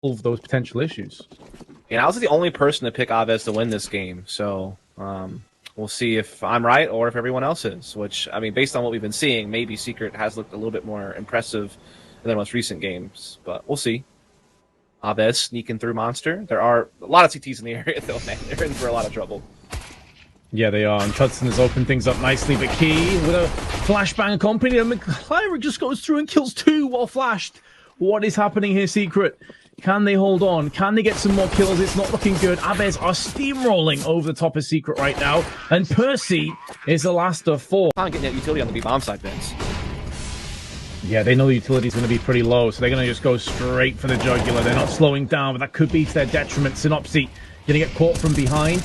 solve those potential issues. And I was the only person to pick Avez to win this game, so we'll see if I'm right or if everyone else is, which, I mean, based on what we've been seeing, maybe Secret has looked a little bit more impressive in their most recent games, but we'll see. Avez sneaking through Monster. There are a lot of CTs in the area, though, man. They're in for a lot of trouble. Yeah, they are. And Hudson has opened things up nicely, but Key with a flashbang accompanied, and McLaren just goes through and kills 2 while flashed. What is happening here, Secret? Can they hold on? Can they get some more kills? It's not looking good. Aves are steamrolling over the top of Secret right now, and Percy is the last of 4. Not getting that utility on the B-bomb side, Vince. Yeah, they know the utility is going to be pretty low, so they're going to just go straight for the jugular. They're not slowing down, but that could be to their detriment. Synopsy going to get caught from behind.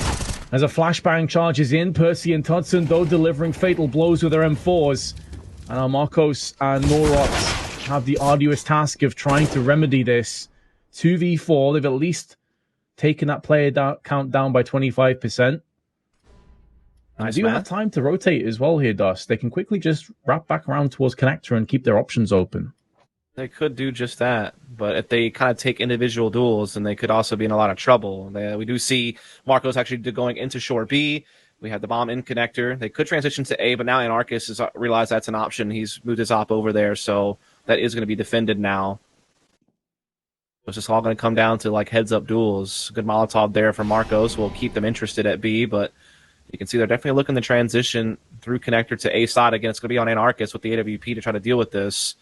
As a flashbang charges in, Percy and Tudson, though, delivering fatal blows with their M4s. And now Marcos and Norot have the arduous task of trying to remedy this. 2v4, they've at least taken that player count down by 25%. I do have time to rotate as well here, Dust. They can quickly just wrap back around towards Connector and keep their options open. They could do just that, but if they kind of take individual duels, then they could also be in a lot of trouble. We do see Marcos actually going into short B. We have the bomb in Connector. They could transition to A, but now Anarchus has realized that's an option. He's moved his op over there, so that is going to be defended now. It's just all going to come down to like heads-up duels. Good Molotov there for Marcos will keep them interested at B, but you can see they're definitely looking to transition through Connector to A side. Again, it's going to be on Anarchus with the AWP to try to deal with this.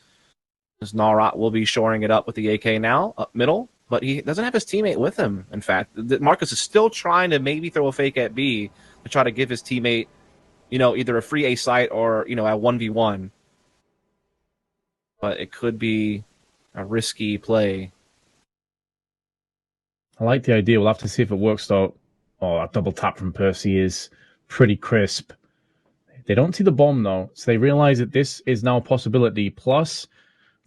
As Nalrot will be shoring it up with the AK now, up middle, but he doesn't have his teammate with him, in fact. Marcus is still trying to maybe throw a fake at B to try to give his teammate, either a free A site or, a 1v1. But it could be a risky play. I like the idea. We'll have to see if it works, though. Oh, that double tap from Percy is pretty crisp. They don't see the bomb, though, so they realize that this is now a possibility. Plus,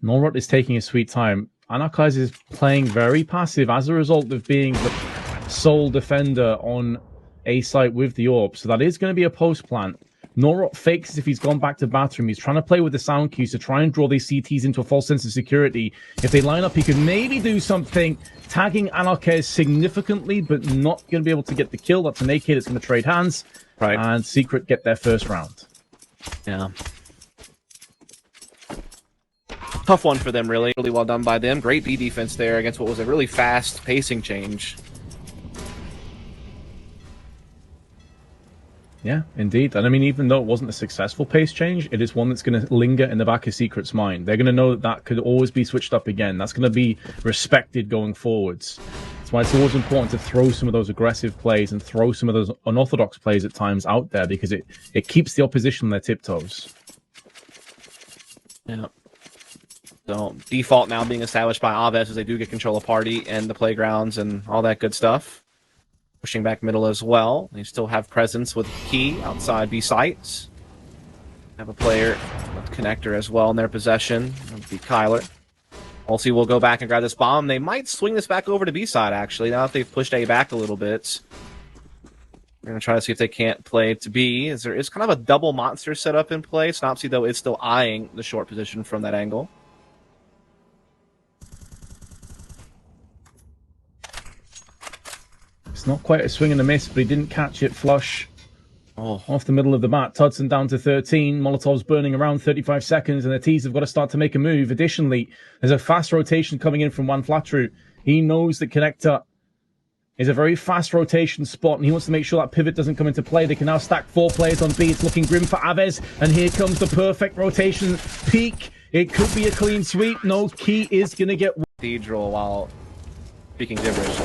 Norot is taking his sweet time. Anarchize is playing very passive as a result of being the sole defender on A site with the AWP, so that is going to be a post plant. Norot fakes as if he's gone back to bathroom. He's trying to play with the sound cues to try and draw these CTs into a false sense of security. If they line up, he could maybe do something, tagging Anarchize significantly, but not going to be able to get the kill. That's an AK that's going to trade hands. Right. And Secret get their first round. Yeah. Tough one for them, really. Really well done by them. Great B defense there against what was a really fast pacing change. Yeah, indeed. And I mean, even though it wasn't a successful pace change, it is one that's going to linger in the back of Secret's mind. They're going to know that that could always be switched up again. That's going to be respected going forwards. That's why it's always important to throw some of those aggressive plays and throw some of those unorthodox plays at times out there, because it keeps the opposition on their tiptoes. Yeah. So, default now being established by Aves as they do get control of party and the playgrounds and all that good stuff. Pushing back middle as well. They still have presence with Key outside B sites. Have a player with Connector as well in their possession. That would be Kyler. Ulti will go back and grab this bomb. They might swing this back over to B side, actually, now that they've pushed A back a little bit. We're going to try to see if they can't play to B, as there is kind of a double monster setup in play. Snopsy, though, is still eyeing the short position from that angle. It's not quite a swing and a miss, but he didn't catch it flush. Off the middle of the mat. Tudson down to 13. Molotov's burning around 35 seconds, and the T's have got to start to make a move. Additionally, there's a fast rotation coming in from Juan Flatru. He knows that Connector is a very fast rotation spot, and he wants to make sure that pivot doesn't come into play. They can now stack 4 players on B. It's looking grim for Aves, and here comes the perfect rotation peak. It could be a clean sweep. No, Key is going to get... Cathedral while speaking gibberish.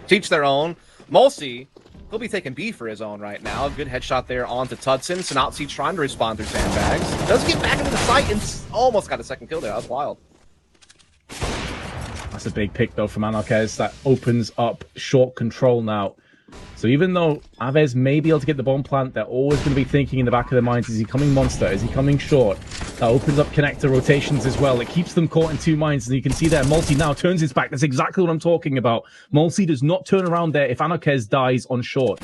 Teach their own. Mulsey, he'll be taking B for his own right now. Good headshot there onto Tudson. Synopsy trying to respond through sandbags. Does get back into the site and almost got a second kill there. That was wild. That's a big pick, though, from Anarchize. That opens up short control now. So even though Aves may be able to get the bomb plant, they're always going to be thinking in the back of their minds, is he coming monster? Is he coming short? That opens up Connector rotations as well. It keeps them caught in 2 minds, and you can see there, Multi now turns his back. That's exactly what I'm talking about. Multi does not turn around there if Anarchize dies on short.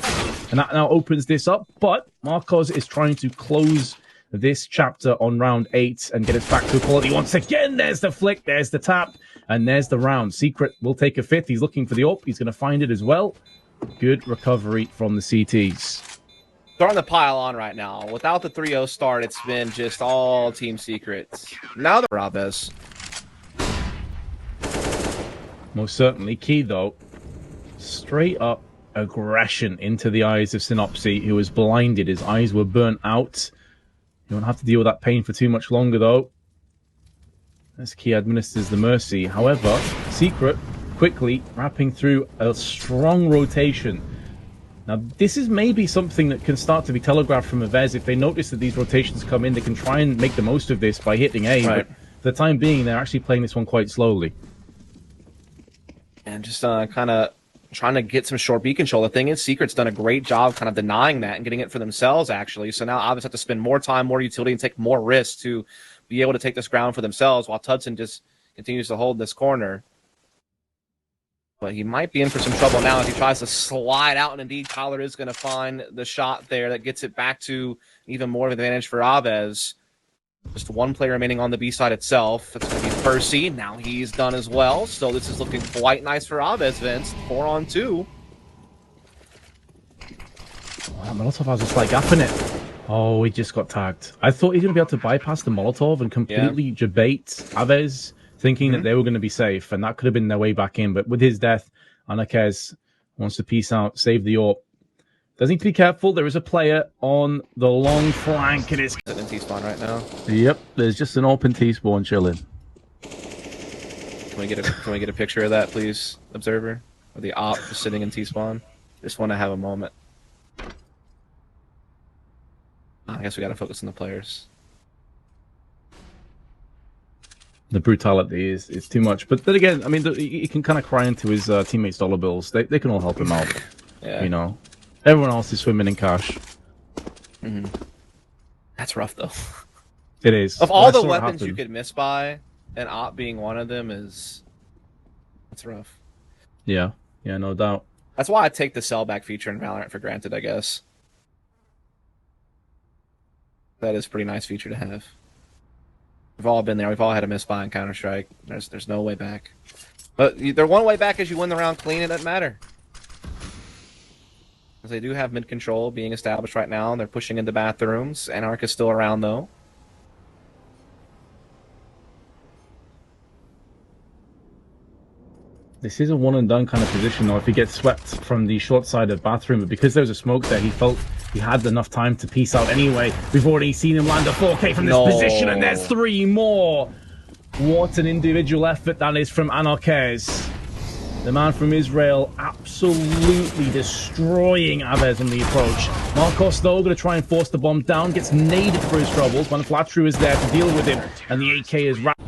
And that now opens this up, but Marcos is trying to close this chapter on round 8 and get us back to equality once again. There's the flick, there's the tap, and there's the round. Secret will take a 5th. He's looking for the AWP. He's going to find it as well. Good recovery from the CTs. They're on the pile on right now. Without the 3-0 start, it's been just all Team Secrets. Now the Avez. Most certainly. Key, though, straight up aggression into the eyes of Synopsy, who was blinded. His eyes were burnt out. You won't have to deal with that pain for too much longer, though, as Key administers the Mercy. However, Secret quickly wrapping through a strong rotation. Now, this is maybe something that can start to be telegraphed from Avez. If they notice that these rotations come in, they can try and make the most of this by hitting A. Right. But for the time being, they're actually playing this one quite slowly. And just kind of trying to get some short B control. The thing is, Secret's done a great job kind of denying that and getting it for themselves, actually. So now Avs have to spend more time, more utility, and take more risks to be able to take this ground for themselves, while Tudson just continues to hold this corner. But he might be in for some trouble now as he tries to slide out, and indeed Tyler is going to find the shot there that gets it back to even more of an advantage for Avez. Just one player remaining on the B side itself. That's going to be Percy. Now he's done as well. So this is looking quite nice for Avez, Vince. 4-on-2. Wow, Molotov was just like gapping it. Oh, he just got tagged. I thought he was going to be able to bypass the Molotov and completely debate Avez, thinking that they were going to be safe, and that could have been their way back in. But with his death, Anakez wants to peace out, save the AWP. Does need to be careful. There is a player on the long flank. It is in T-spawn right now. Yep, there's just an open T-spawn chilling. Can we get a picture of that, please, observer? Of the op just sitting in T-spawn. Just want to have a moment. I guess we got to focus on the players. The brutality is too much. But then again, I mean, he can kind of cry into his teammates' dollar bills. They can all help him out. Yeah. You know, everyone else is swimming in cash. Mm-hmm. That's rough, though. It is. Of all the weapons you could miss by, and op being one of them it's rough. Yeah, no doubt. That's why I take the sellback feature in Valorant for granted, I guess. That is a pretty nice feature to have. We've all been there. We've all had a miss buy in Counter-Strike. There's no way back. But their one way back is you win the round clean. It doesn't matter. Because they do have mid-control being established right now. And they're pushing into bathrooms. Anarch is still around, though. This is a one-and-done kind of position, though, if he gets swept from the short side of bathroom. But because there was a smoke there, he felt he had enough time to peace out anyway. We've already seen him land a 4K from this position, and there's 3 more. What an individual effort that is from Anarchez. The man from Israel absolutely destroying Avez on the approach. Marcos, though, going to try and force the bomb down. Gets naded for his troubles. When Flatru is there to deal with him, and the AK is wrapped.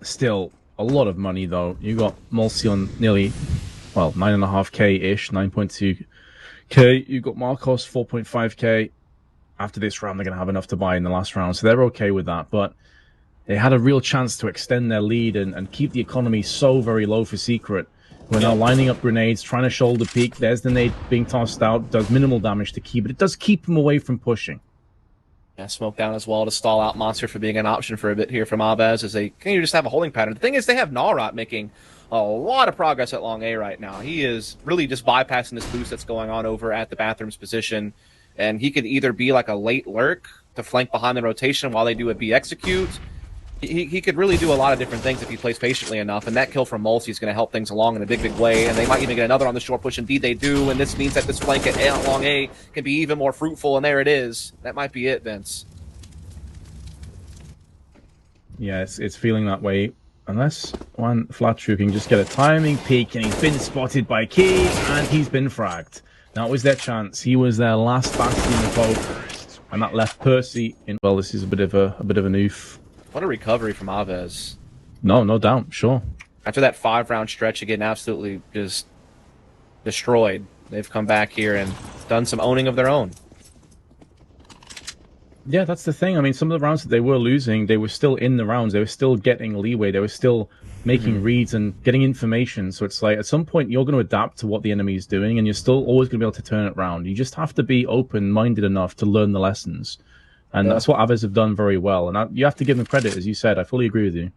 Still a lot of money, though. You got Mulsi on nearly, well, 9.5k-ish, 9.2k. You got Marcos 4.5k. After this round, they're going to have enough to buy in the last round, so they're okay with that. But they had a real chance to extend their lead and keep the economy so very low for Secret. We're now lining up grenades, trying to shoulder peek. There's the nade being tossed out. Does minimal damage to Key, but it does keep them away from pushing. Yeah, smoke down as well to stall out Monster for being an option for a bit here from Avez as they continue to just have a holding pattern. The thing is, they have Nalrot making a lot of progress at long A right now. He is really just bypassing this boost that's going on over at the bathrooms position, and he could either be like a late lurk to flank behind the rotation while they do a B execute. He could really do a lot of different things if he plays patiently enough, and that kill from Mulsi is going to help things along in a big, big way, and they might even get another on the short push. Indeed, they do, and this means that this flank at long A can be even more fruitful, and there it is. That might be it, Vince. Yeah, it's feeling that way. Unless one Flatru can just get a timing peek, and he's been spotted by Key, and he's been fragged. That was their chance. He was their last bastion of hope, and that left Percy in. Well, this is a bit of an oof. What a recovery from Avez. No doubt, sure. After that 5-round stretch, again, absolutely just destroyed. They've come back here and done some owning of their own. Yeah, that's the thing. I mean, some of the rounds that they were losing, they were still in the rounds. They were still getting leeway. They were still, making reads and getting information. So it's like at some point you're going to adapt to what the enemy is doing, and you're still always going to be able to turn it around. You just have to be open-minded enough to learn the lessons. And that's what Aves have done very well. And you have to give them credit, as you said. I fully agree with you.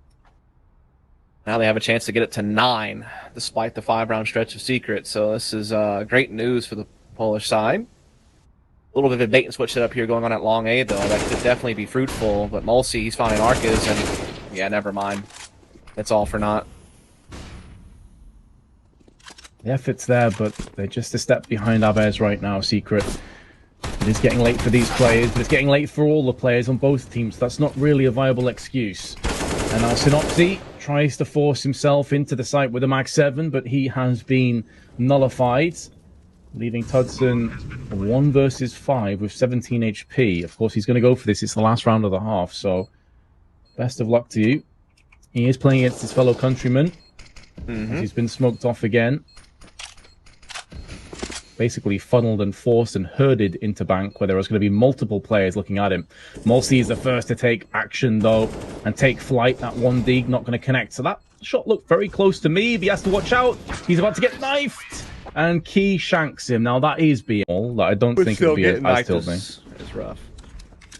Now they have a chance to get it to 9, despite the 5-round stretch of Secret. So this is great news for the Polish side. A little bit of a bait and switch setup here going on at long A, though. That could definitely be fruitful. But Mulsey, he's finding Arcas, and yeah, never mind. That's all for naught. The effort's there, but they're just a step behind Aves right now, Secret. It is getting late for these players, but it's getting late for all the players on both teams. That's not really a viable excuse. And now Synopsy tries to force himself into the site with a Mag 7, but he has been nullified, leaving Tudson 1 versus 5 with 17 HP. Of course, he's going to go for this. It's the last round of the half, so best of luck to you. He is playing against his fellow countryman. He's been smoked off again. Basically funneled and forced and herded into bank, where there was going to be multiple players looking at him. Mulsey is the first to take action, though, and take flight. That 1D not going to connect. So that shot looked very close to me. He has to watch out. He's about to get knifed. And Key shanks him. Now, that is BL. That I don't think it would be as tilting. It's rough.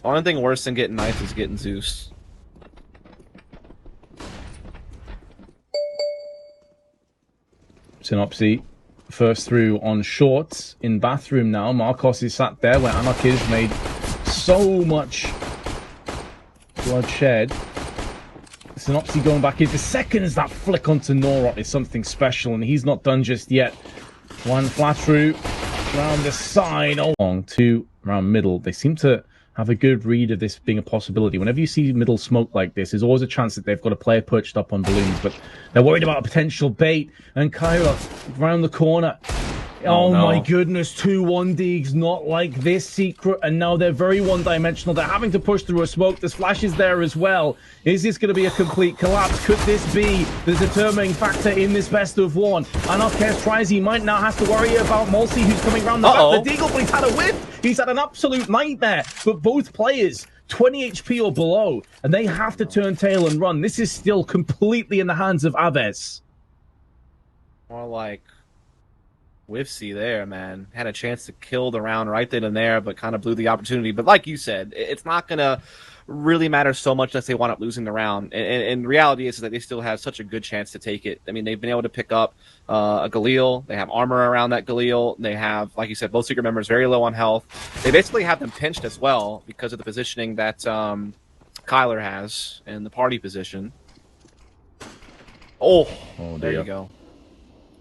Only thing worse than getting knifed is getting Zeus. Synopsy first through on shorts in bathroom now. Marcos is sat there where Anarchiz made so much bloodshed. Synopsy going back in for seconds. That flick onto Norot is something special, and he's not done just yet. One flat through around the side, along to around middle. They seem to have a good read of this being a possibility. Whenever you see middle smoke like this, there's always a chance that they've got a player perched up on balloons, but they're worried about a potential bait. And Kyra around the corner. Oh no. My goodness, 2 1Ds, not like this, Secret, and now they're very one-dimensional. They're having to push through a smoke. There's flashes there as well. Is this going to be a complete collapse? Could this be the determining factor in this best of one? Anarchist tries, he might now have to worry about Mulsey, who's coming around the back. The Deagle, but he's had a whiff. He's had an absolute nightmare. But both players, 20 HP or below, and they have to turn tail and run. This is still completely in the hands of Aves. More like Whiffsy there, man. Had a chance to kill the round right then and there, but kind of blew the opportunity. But like you said, it's not going to really matter so much unless they wind up losing the round. And reality is that they still have such a good chance to take it. I mean, they've been able to pick up a Galil. They have armor around that Galil. They have, like you said, both Secret members very low on health. They basically have them pinched as well because of the positioning that Kyler has in the party position. Oh there you go.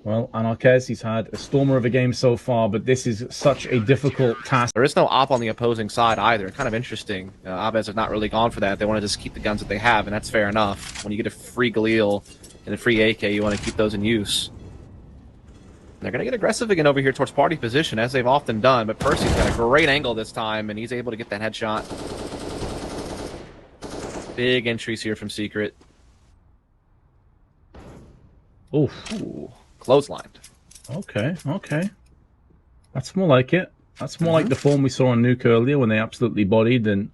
Well, Anarchis, he's had a stormer of a game so far, but this is such a difficult task. There is no op on the opposing side either. Kind of interesting. Aves have not really gone for that. They want to just keep the guns that they have, and that's fair enough. When you get a free Galil and a free AK, you want to keep those in use. And they're going to get aggressive again over here towards party position, as they've often done, but Percy's got a great angle this time, and he's able to get that headshot. Big entries here from Secret. Ooh. Clotheslined. Okay. That's more like it. That's more like the form we saw on Nuke earlier when they absolutely bodied and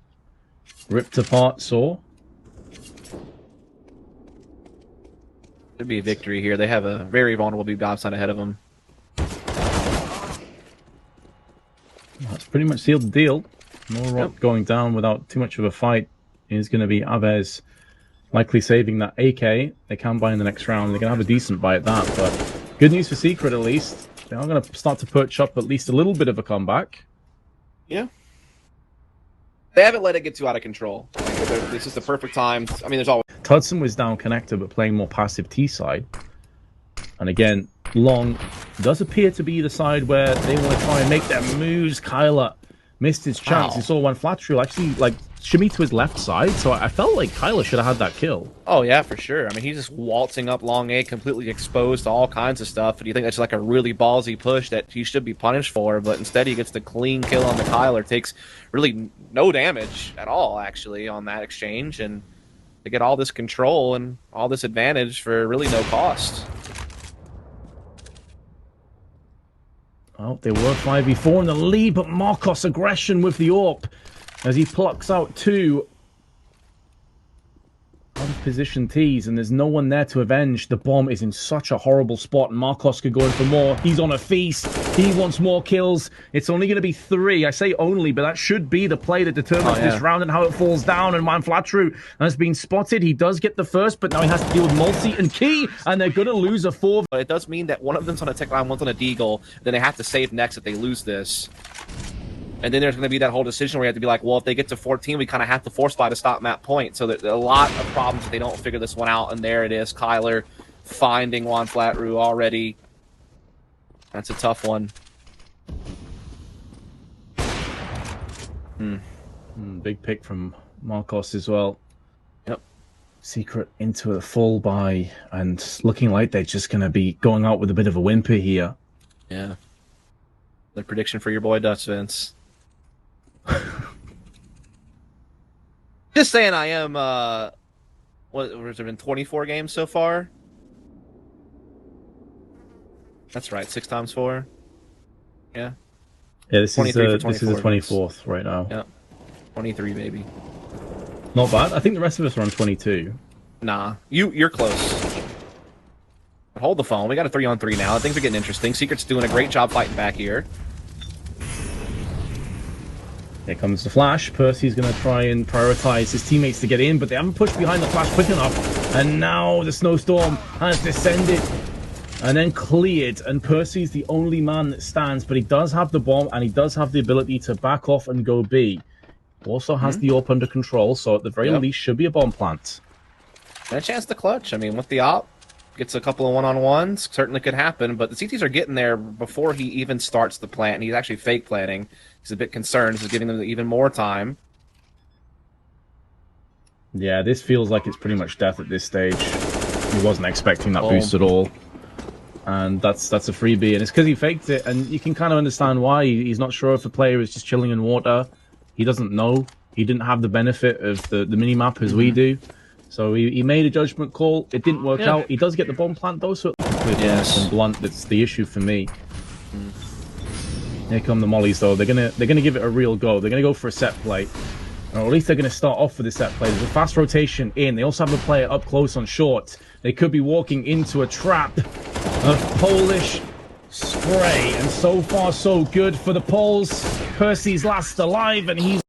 ripped apart Saw. Should be a victory here. They have a very vulnerable big Gobson ahead of them. That's pretty much sealed the deal. Norot going down without too much of a fight is going to be Aves likely saving that AK. They can buy in the next round. They're going to have a decent buy at that, but good news for Secret at least. They are going to start to perch up at least a little bit of a comeback. Yeah. They haven't let it get too out of control. This is the perfect time. I mean, there's always... Tudson was down connector, but playing more passive T side. And again, Long does appear to be the side where they want to try and make their moves. Kyler missed his chance. He saw one flat through, actually, like, shimmy to his left side, so I felt like Kyler should have had that kill. Oh, yeah, for sure. I mean, he's just waltzing up long A, completely exposed to all kinds of stuff, and you think that's like a really ballsy push that he should be punished for, but instead he gets the clean kill on the Kyler, takes really no damage at all, actually, on that exchange, and they get all this control and all this advantage for really no cost. Well, they were 5v4 in the lead, but Marcos aggression with the AWP as he plucks out 2. position T's, and there's no one there to avenge. The bomb is in such a horrible spot, and Marcos could go in for more. He's on a feast. He wants more kills. It's only going to be 3. I say only, but that should be the play that determines this round and how it falls down. And Manflatru has been spotted. He does get the first, but now he has to deal with Multi and Key, and they're going to lose a 4. But it does mean that one of them's on a tech line, one's on a deagle. Then they have to save next if they lose this. And then there's going to be that whole decision where you have to be like, well, if they get to 14, we kind of have to force buy to stop map point. So there's a lot of problems if they don't figure this one out. And there it is, Kyler finding Juan Flatru already. That's a tough one. Big pick from Marcos as well. Yep. Secret into a full buy, and looking like they're just going to be going out with a bit of a whimper here. Yeah. The prediction for your boy Dutch Vince. Just saying, I am. What has there been 24 games so far? That's right, 6 times 4. Yeah. Yeah, this is the 24th 24th right now. Yeah, 23 maybe. Not bad. I think the rest of us are on 22. Nah, you're close. But hold the phone. We got a 3-on-3 now. Things are getting interesting. Secret's doing a great job fighting back here. Here comes the flash. Percy's going to try and prioritize his teammates to get in, but they haven't pushed behind the flash quick enough. And now the snowstorm has descended and then cleared. And Percy's the only man that stands, but he does have the bomb and he does have the ability to back off and go B. Also has the AWP under control, so at the very least should be a bomb plant. And a chance to clutch. I mean, with the AWP, gets a couple of one-on-ones. Certainly could happen, but the CTs are getting there before he even starts the plant, and he's actually fake planting. He's a bit concerned. This is giving them even more time. Yeah, this feels like it's pretty much death at this stage. He wasn't expecting that boost at all. And that's a freebie, and it's because he faked it, and you can kind of understand why. He's not sure if the player is just chilling in water. He doesn't know. He didn't have the benefit of the mini-map as we do. So he made a judgment call. It didn't work out. He does get the bomb plant, though, so and blunt. That's the issue for me. Here come the mollies, though. They're gonna give it a real go. They're gonna go for a set play, or at least they're gonna start off with a set play. There's a fast rotation in. They also have the player up close on short. They could be walking into a trap of Polish spray, and so far so good for the Poles. Percy's last alive, and he's